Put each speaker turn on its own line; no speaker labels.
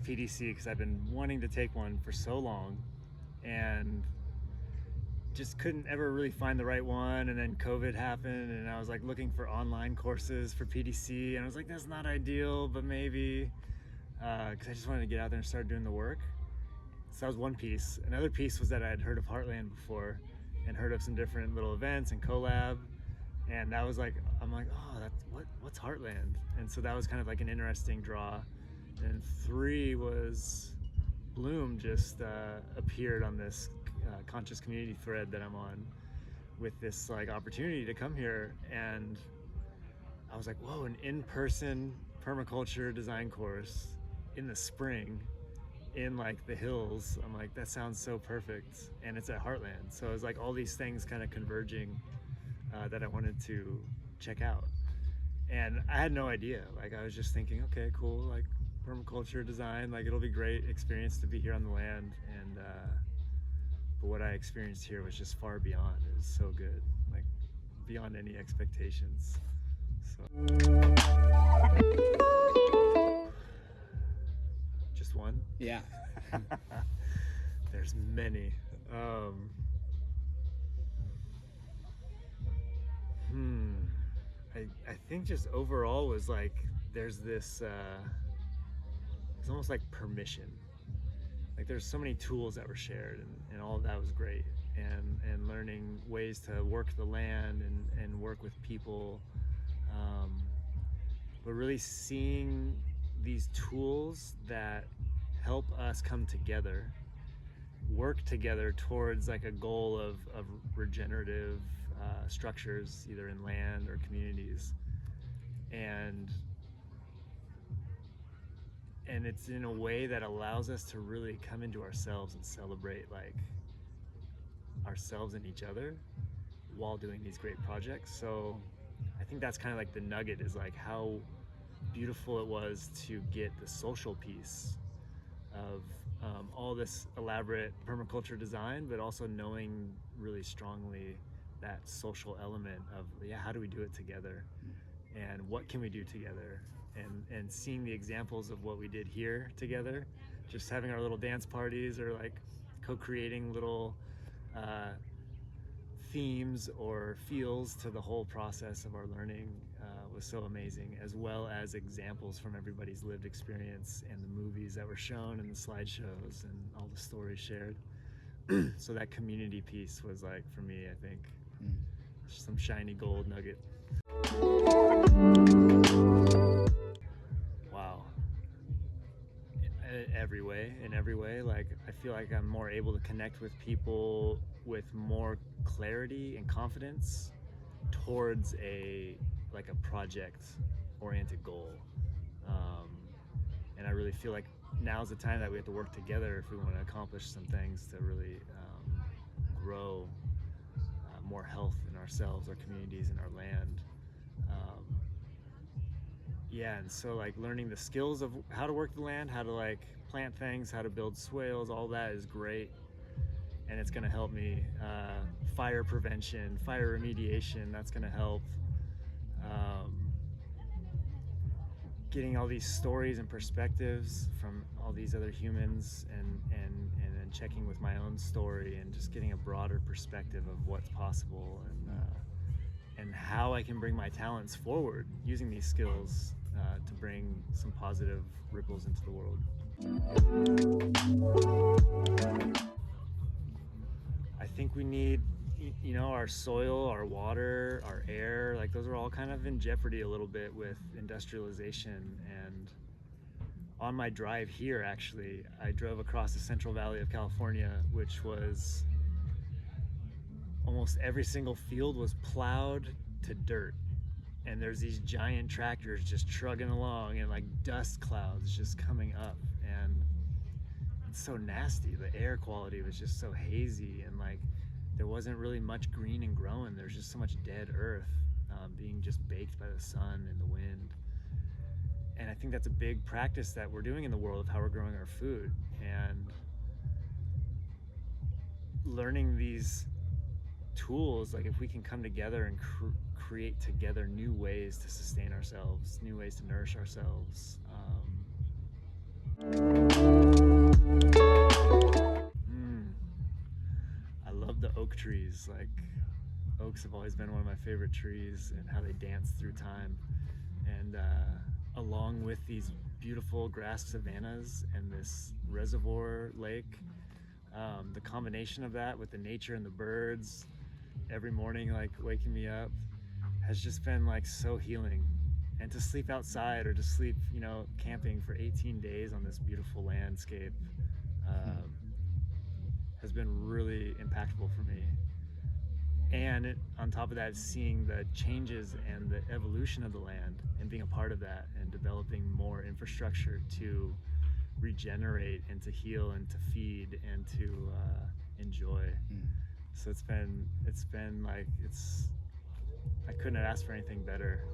PDC because I've been wanting to take one for so long and just couldn't ever really find the right one. And then COVID happened and I was like looking for online courses for PDC and I was like, that's not ideal, but maybe, because I just wanted to get out there and start doing the work. So that was one piece. Another piece was that I had heard of Heartland before and heard of some different little events and collab. And that was like, I'm like, oh, what's Heartland? And so that was kind of like an interesting draw. And 3 was Bloom just appeared on this conscious community thread that I'm on with this like opportunity to come here. And I was like, whoa, an in-person permaculture design course in the spring in like the hills. I'm like, that sounds so perfect. And it's at Heartland. So it was like all these things kind of converging that I wanted to check out. And I had no idea. Like I was just thinking, okay, cool, like permaculture design, like it'll be great experience to be here on the land. And but what I experienced here was just far beyond. It was so good, like beyond any expectations. So just one?
Yeah.
There's many. I think just overall was like there's this it's almost like permission. Like there's so many tools that were shared and all of that was great, and learning ways to work the land and work with people, but really seeing these tools that help us come together, work together towards like a goal of regenerative structures, either in land or communities, and it's in a way that allows us to really come into ourselves and celebrate like ourselves and each other while doing these great projects. So I think that's kind of like the nugget, is like how beautiful it was to get the social piece of all this elaborate permaculture design, but also knowing really strongly that social element of, yeah, how do we do it together and what can we do together, and seeing the examples of what we did here together, just having our little dance parties or like co-creating little themes or feels to the whole process of our learning was so amazing, as well as examples from everybody's lived experience and the movies that were shown and the slideshows and all the stories shared. So that community piece was like, for me, I think, some shiny gold nugget. Wow. In every way, like I feel like I'm more able to connect with people with more clarity and confidence towards a project oriented goal, and I really feel like now's the time that we have to work together if we want to accomplish some things to really grow more health in ourselves, our communities, and our land. Yeah, and so like learning the skills of how to work the land, how to like plant things, how to build swales, all that is great, and it's going to help me. Fire prevention, fire remediation, that's going to help. Getting all these stories and perspectives from all these other humans, and then checking with my own story and just getting a broader perspective of what's possible, and how I can bring my talents forward using these skills to bring some positive ripples into the world. I think we need, our soil, our water, our air, like those are all kind of in jeopardy a little bit with industrialization. And on my drive here, actually, I drove across the Central Valley of California, which was almost every single field was plowed to dirt. And there's these giant tractors just trugging along and like dust clouds just coming up. And it's so nasty. The air quality was just so hazy, and like there wasn't really much green and growing. There's just so much dead earth being just baked by the sun and the wind. And I think that's a big practice that we're doing in the world of how we're growing our food, and learning these tools, like if we can come together and create together new ways to sustain ourselves, new ways to nourish ourselves. I love the oak trees. Like, oaks have always been one of my favorite trees, and how they dance through time. And along with these beautiful grass savannas and this reservoir lake, the combination of that with the nature and the birds every morning, like waking me up, has just been like so healing. And to sleep outside, or to sleep, camping for 18 days on this beautiful landscape, has been really impactful for me. And on top of that, seeing the changes and the evolution of the land and being a part of that, and developing more infrastructure to regenerate and to heal and to feed and to enjoy. So it's been like, I couldn't have asked for anything better.